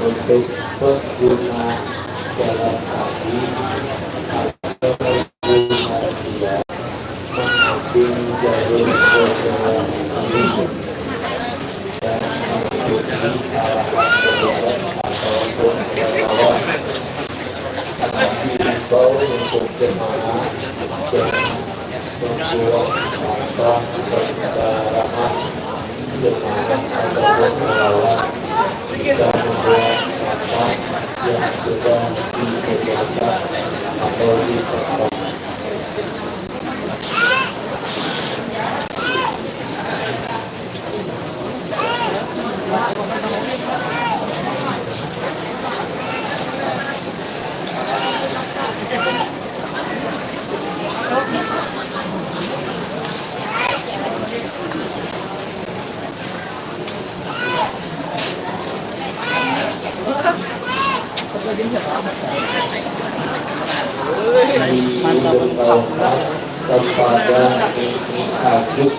untuk pengguna jalan kaki atau pengguna dia mengambil jalur berjalan kaki dan mengikuti arahan petugas ataupun relawan. Diimbau untuk jemaah jangan membuang sampah sembarangan. Jemaah ataupun relawan bisa membuang sampah yang sudah disediakan atau ditempat. Diberitahukan kepada ini Agus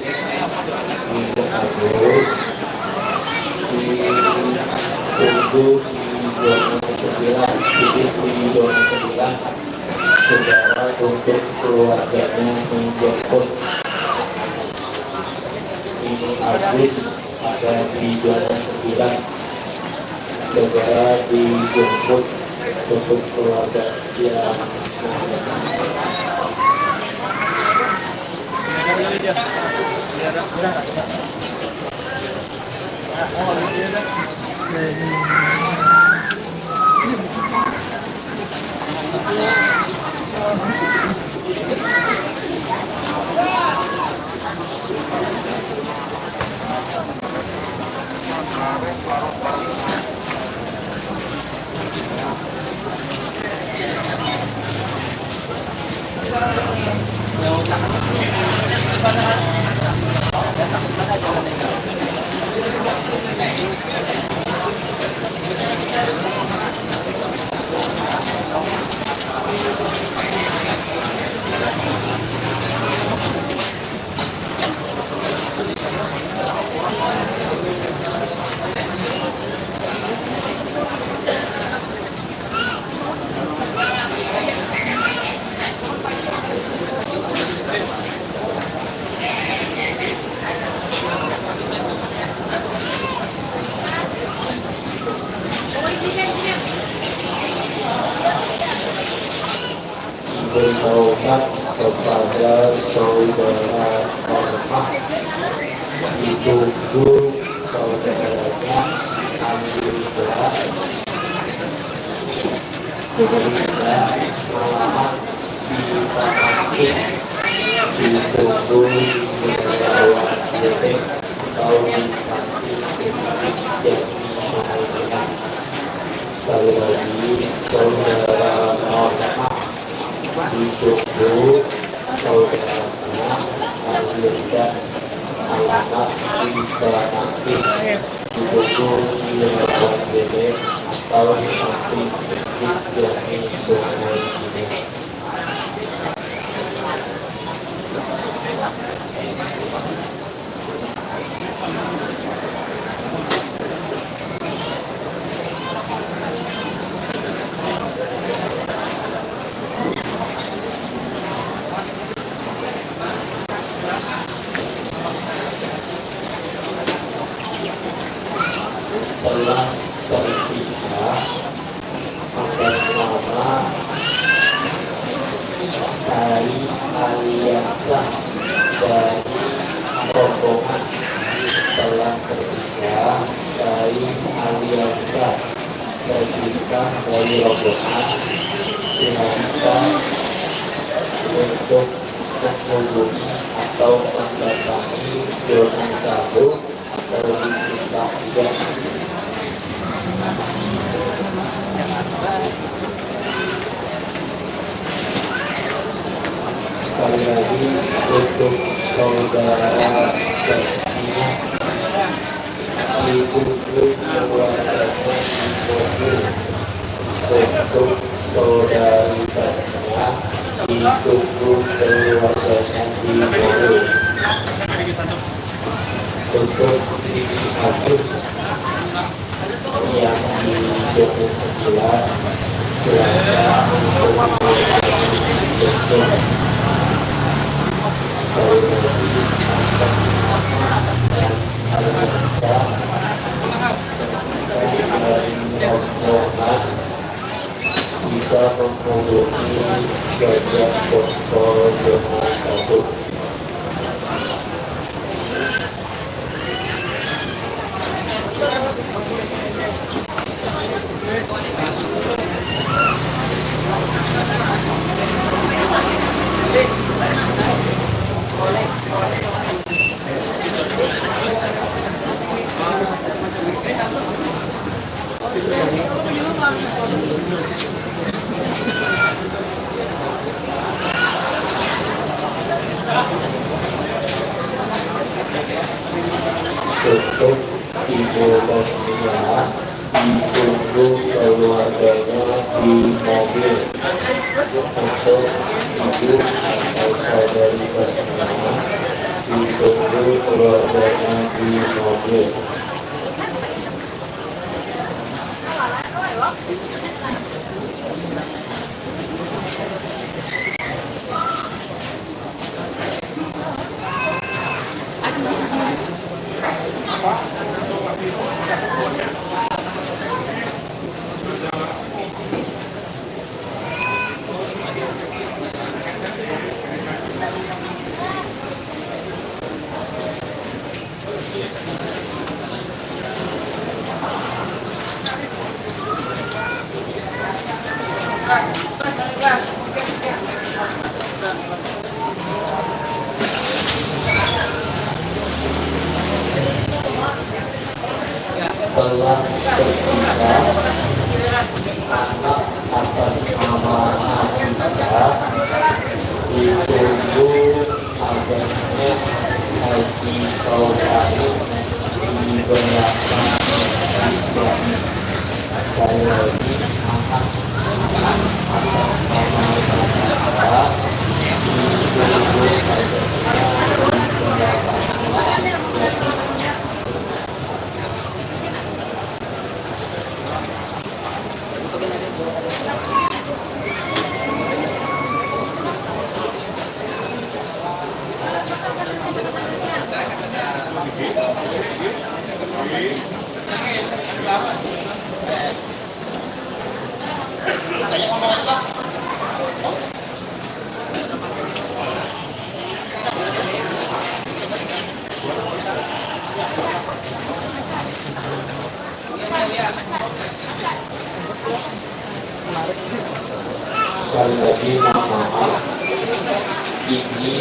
ditunggu di zona 9, titik di zona 9, saudara untuk keluarganya menjemput. Ini Agus ada di zona 9, saudara dijemput untuk keluarga yang bertaubat kepada saudara hormat, ditunggu saudaranya ambil gelas malahan dipasangin, ditunggu di lewat detik atau di samping dan mengenai. Sekali lagi saudara hormat ditunggu saudaranya ambilkan alamat di belakang, ditunggu di lewat detik atau samping sisi dari sungai ini. Telah terpisah atas nama dari aliansa dari rombongan, telah terpisah dari aliansa terpisah dari rombongan, sehingga untuk menghubungi atau mendatangi zona 1 atau disingkat juga sekali lagi untuk saudara Jasmine ibu keluarganya mobil, untuk saudari Jasmine ditunggu keluarganya di mobil. Untuk Bibi Agus yang di Jogja 9 silakan untuk saudari atas dan Alisa dari rombongan bisa menghubungi bagian posko zona 1. Untuk Ibu Basnia ditunggu keluarganya di mobil. Untuk Ibu atau saudari Basnia ditunggu keluarganya di mobil. Telah terpisah anak atas nama Anissa ditunggu adanya Haji Saudari di belakang masjid. Sekali lagi anak atas nama Anissa ditunggu adanya di belakang masjid. Sekali lagi mohon maaf, ini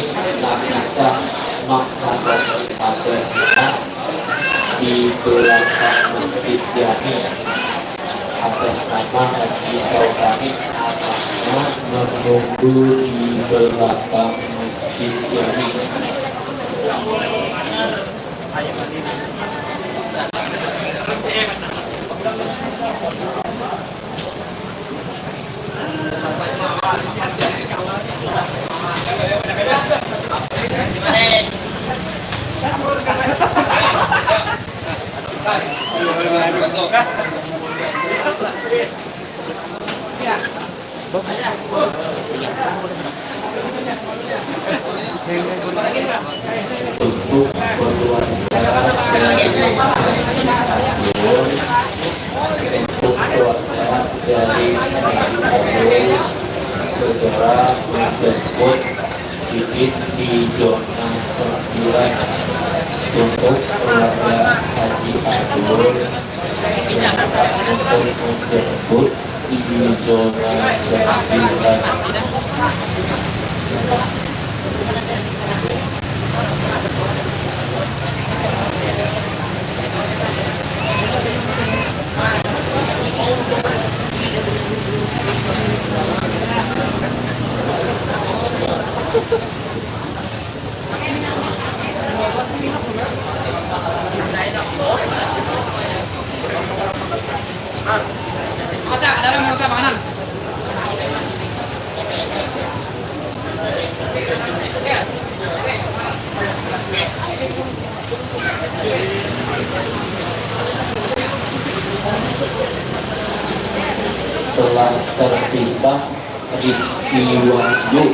Nafisa Maknadani Adanya di belakang Masjid Jami atas nama Haji Saudari, anaknya menunggu di belakang Masjid Jami. Untuk keluarga dari segera menjemput Sidit di zona 9. Untuk keluarga Haji Abdul silakan untuk menjemput di zona 9. telah terpisah Rizky Wahyu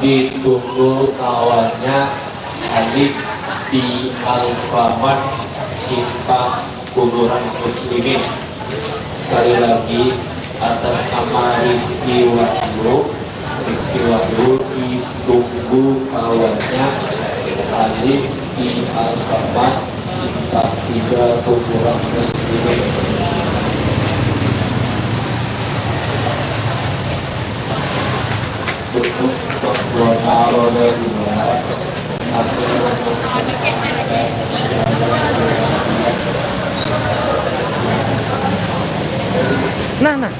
ditunggu kawannya adik di Alfamart Simpang Kuburan Muslimin. Sekali lagi atas nama Rizky Wahyu ditunggu kawannya adik di Alfamart Simpang 3 Kuburan Muslimin. Untuk pengguna roda 2 Nah.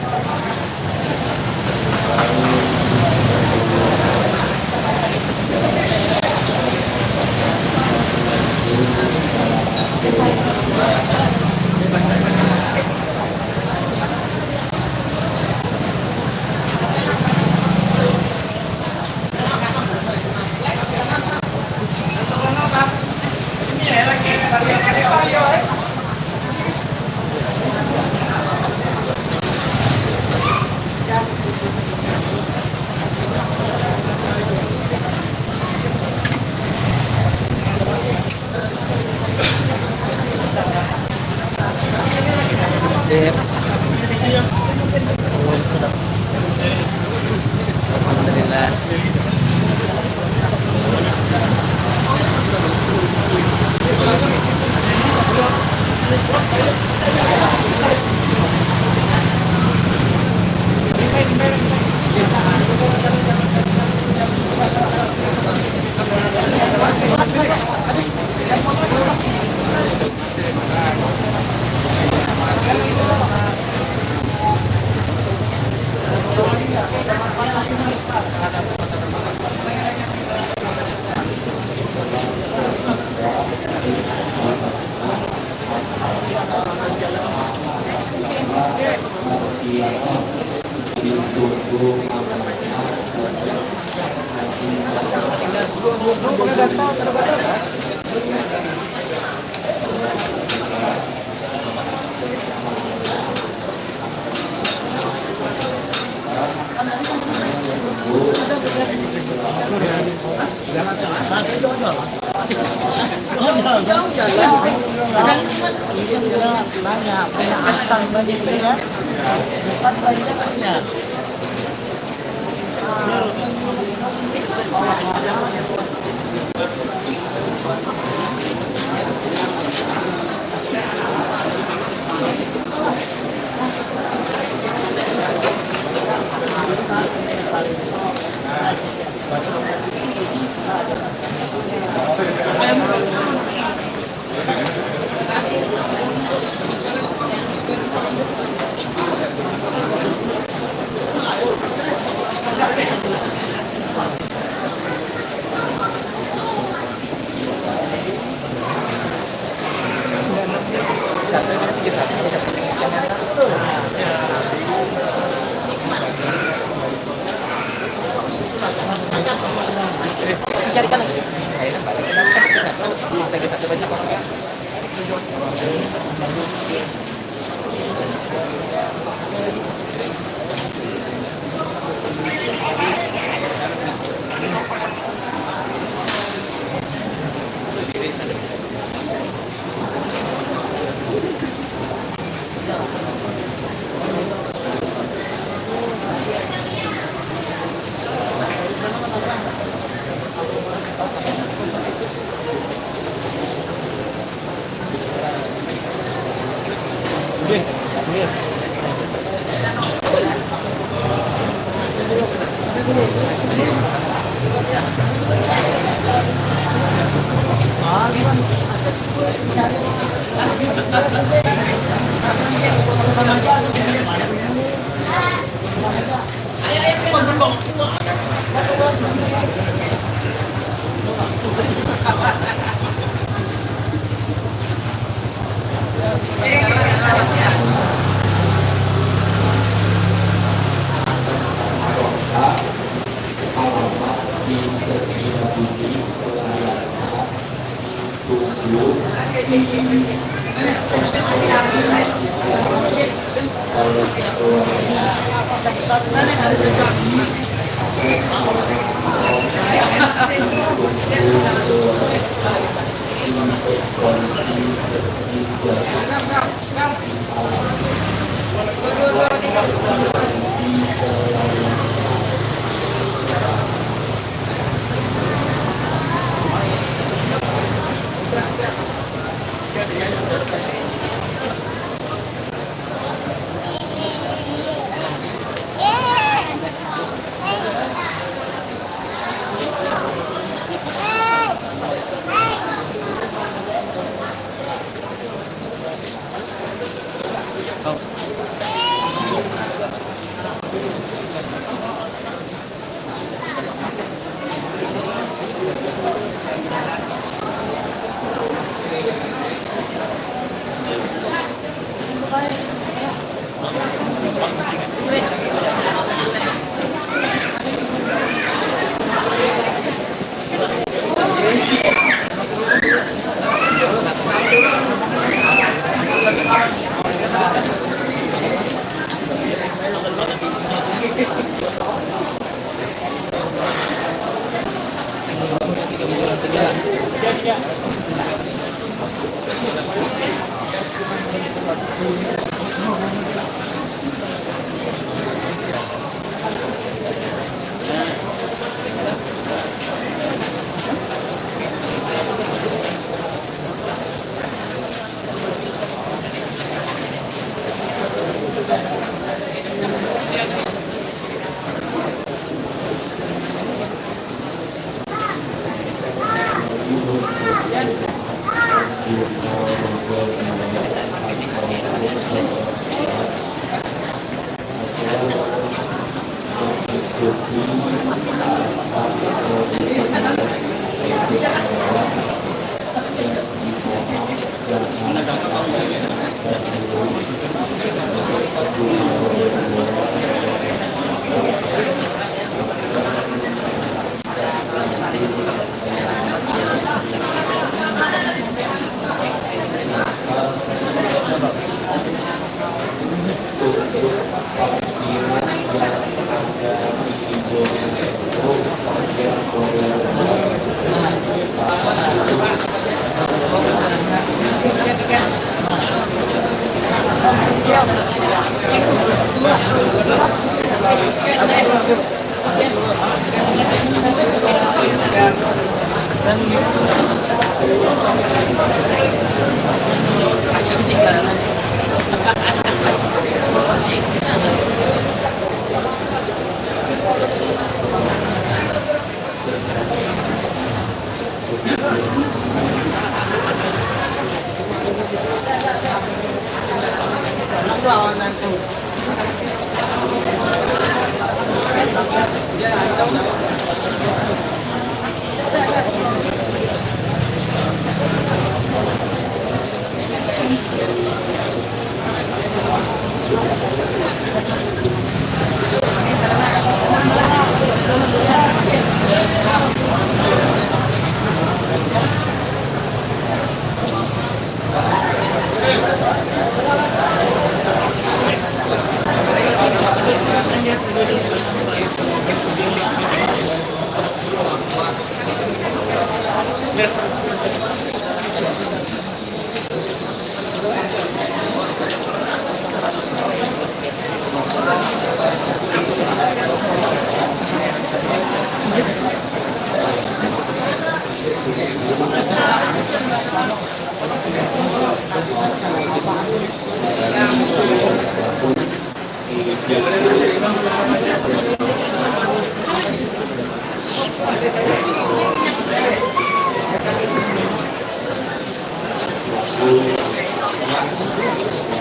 Alhamdulillah. Punya aksan banyak ya, bukan banyaknya. Carikan lagi. Satu banyak orang. bumi melayani tubuh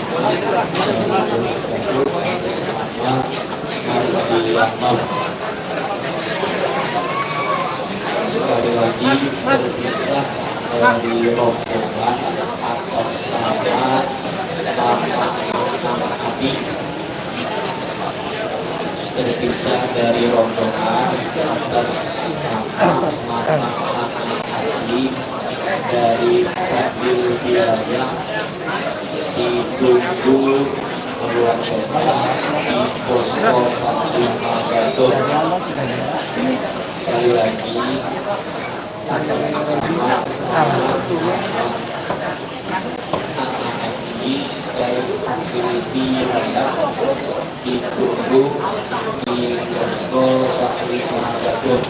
oleh keluarga untuk kondisi sekali lagi berpisah dari rombongan atas nama Bapak Hati terpisah dari rombongan atas nama Haji dari Fadil Wilayah ditunggu keluar kota di posko Panglima Gadot. Sekali lagi atas nama Haji dari Fadil Wilayah ditunggu di posko Panglima Gadot.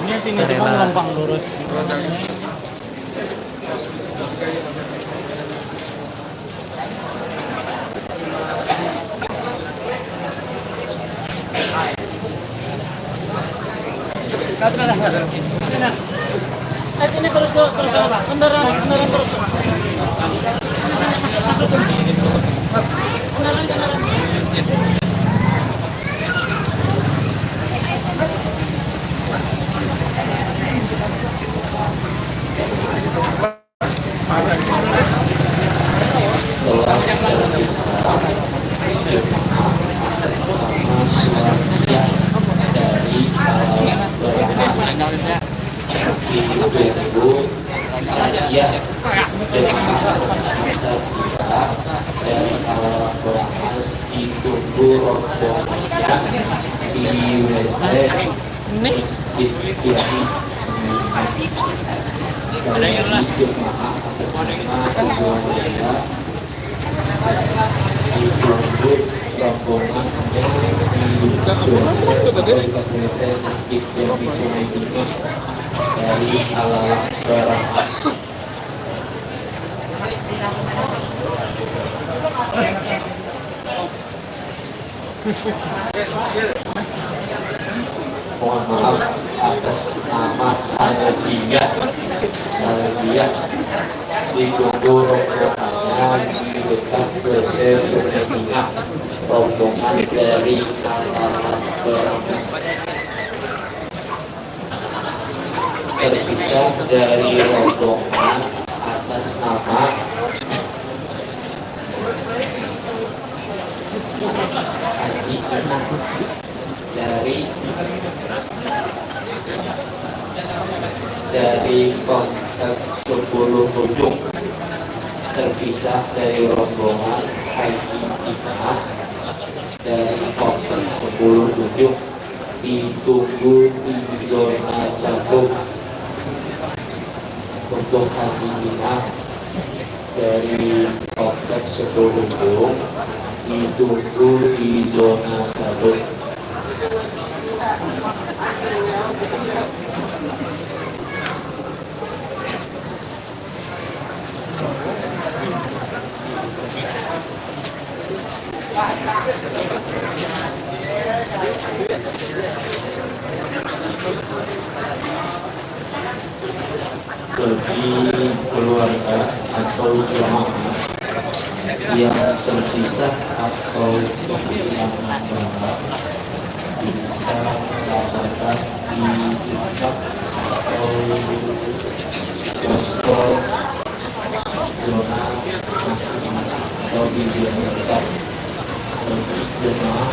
Ini sini cuma gampang lurus. Sini terus kendaraan terus. Ditunggu saya dengan masa kita dari awal Bomas ditunggu rombongannya di WC Masjid Kiai sekali lagi jemaah atas nama Tujuan Jaya ditunggu rombongannya di WC Masjid Kiai Sungai Tikus dari Alalang Barakas. Mohon maaf atas nama Salvia ditunggu rombongannya di dekat WC Sungai Tengah, rombongan dari Alalang Barakas. Terpisah dari rombongan atas nama Haji Inang dari komplek 10 ujung. Terpisah dari rombongan Haji Inang dari komplek 10 ujung ditunggu di zona 1. Untuk Haji Inang dari kompleks 10 ujung ditunggu di zona 1. Bagi keluarga atau jemaah yang terpisah atau yang berangkat bisa melaporkan di tempat atau posko zona masing-masing atau di tempat. Bagi jemaah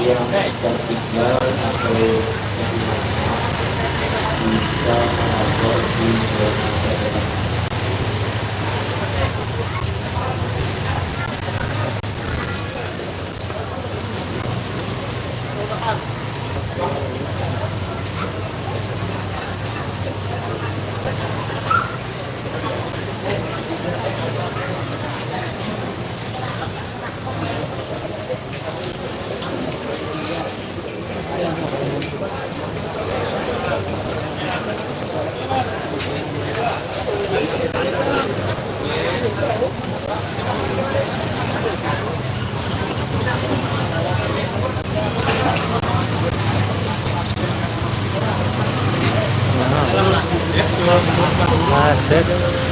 yang tertinggal atau bisa melapor di zona daerah. Bandar.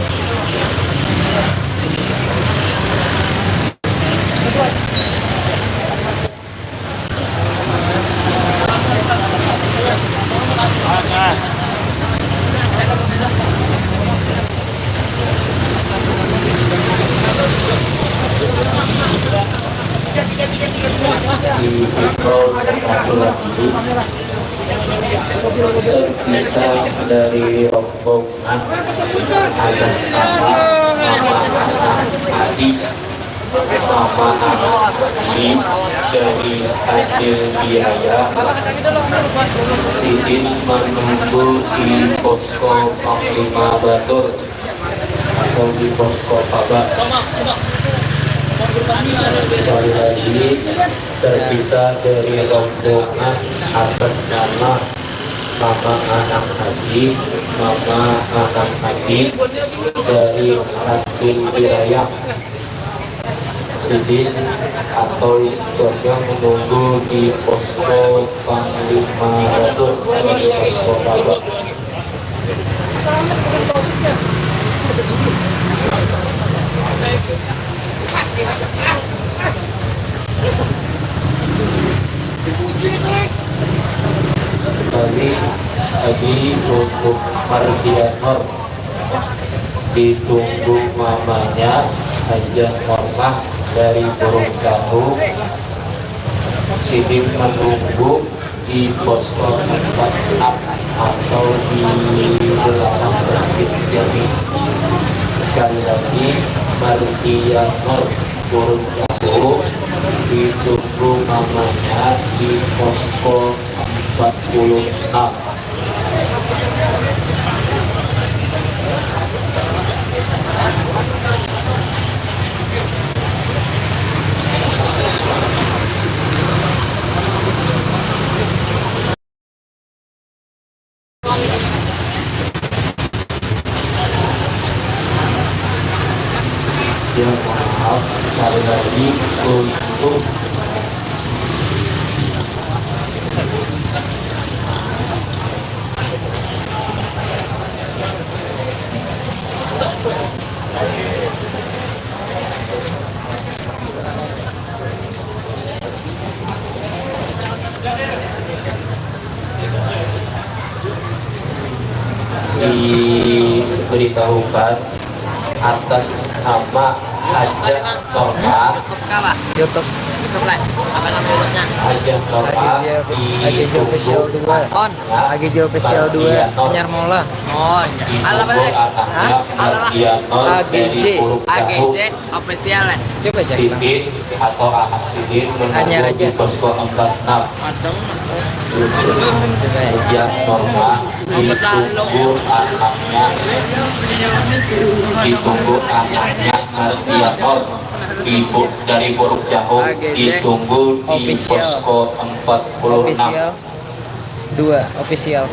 di Vikros satu lagi terpisah dari rombongan atas nama anak adik nama anak ini dari hasil biaya Sidin menunggu di posko Panglima Batur atau di posko Pabak. Sekali lagi terpisah dari rombongan atas nama mama anak adik, mama anak adik dari hasil wilayah Sidin atau keluarga menunggu di posko Panglima Batur atau di posko Pabak. Sekali lagi untuk Mardianor ditunggu mamanya Hajah Hormah dari Burung Galuh. Sidin menunggu di posko 46 atau di belakang masjid Jami. Sekali lagi Mardianor Burung Galuh ditunggu mamanya di posko 46. Ya maaf sekali lagi untuk diberitahukan atas nama Hajah Norma YouTube Apa nama YouTube-nya? Hajah Norma AGJ Official 2. AGJ Official 2 Anyar Mola. Oh, iya. Alamat deh. AGJ. AGJ official ya. Coba cek. Sidin atau anak Sidin Anyar menunggu aja. di posko 46. Madeng. Hajah Norma ditunggu anaknya Mardianor dari Burung Galuh ditunggu di Official. posko 46. Official 2 official.